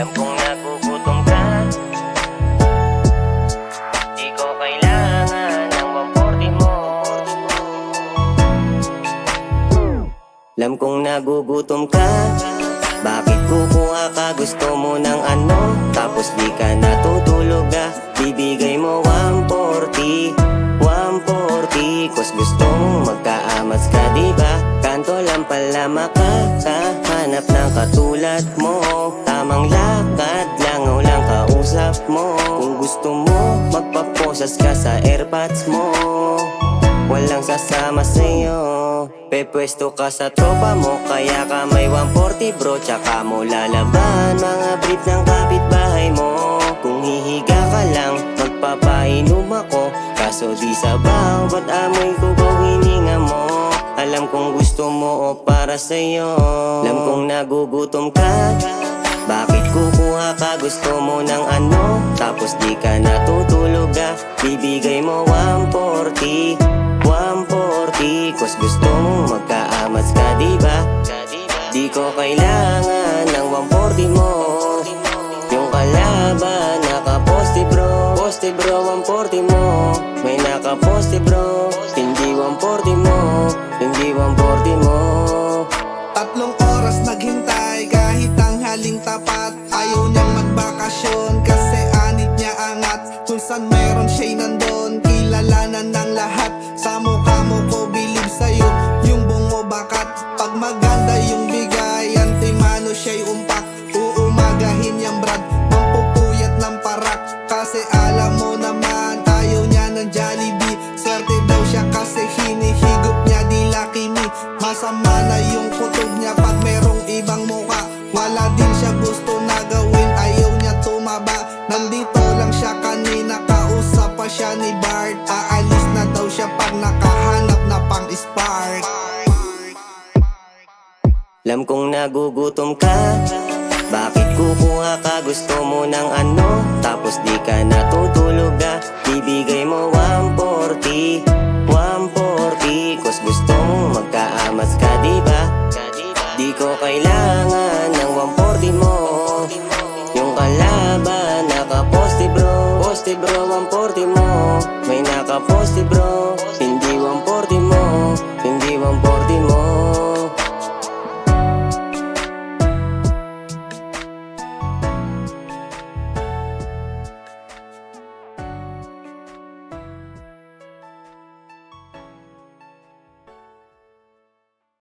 Alam kong nagugutom ka, di ko kailangan ng 140 mo. Alam kong nagugutom ka, bakit kukuha ka? Gusto mo ng ano? Tapos di ka natutulog ah. Bibigay mo 140, 140. Cause gusto mong magkaamas ka, diba? Kanto lang pala makahanap ng katulad mo. Tamang lakad, langaw lang kausap mo. Kung gusto mo, magpaposas ka sa airpods mo. Walang sasama sa'yo. Pepwesto ka sa tropa mo, kaya ka may 140 bro. Tsaka mo lalaban mga brief ng kapitbahay mo. Kung hihiga ka lang, magpapainom ako. Kaso di sabaw, ba't amoy ko ba hininga mo? Alam kong gusto mo o para sa'yo. Alam kong nagugutom ka, bakit kukuha ka? Gusto mo ng ano? Tapos di ka natutulog ah. Bibigay mo 140, 140. Cause gusto mong magkaamas ka, diba? Di ko kailangan ng 140 mo. Yung kalaban nakaposte bro. Poste bro, 140 mo. May nakaposte bro. Hindi 140 mo, hindi 140 mo. 3 oras naghintay kahit tanghaling tapat. Ayaw niyang magbakasyon kasi anit niya angat. Kung saan meron siya'y nandun, kilalanan ng lahat. Sa mukha mo ko bilib sa'yo, yung bungo bakat. Pag maganda yung bigay, antimano siya'y umpak. Uumagahin niyang brad, mampupuyat ng parak. Kasi alam mo naman, ayaw niya ng Jollibee. Swerte daw siya kasi hinihigop niya di Lucky Me. Masama na yung kutob niya pag merong ibang muka. Wala din siya gusto na gawin, ayaw niya tumaba. Nandito lang siya kanina, kausap pa siya ni Bart. Aalis na daw siya pag nakahanap na pang spark. Alam kong nagugutom ka, bakit kukuha ka? Gusto mo ng ano? Tapos di ka natutulog ah. Bibigay mo 140, 140. Cause gusto mong magkaamas ka, diba? Di ko kailangan ng 140 mo. Yung kalaban nakaposte bro. Poste bro, 140 mo. May nakaposte bro.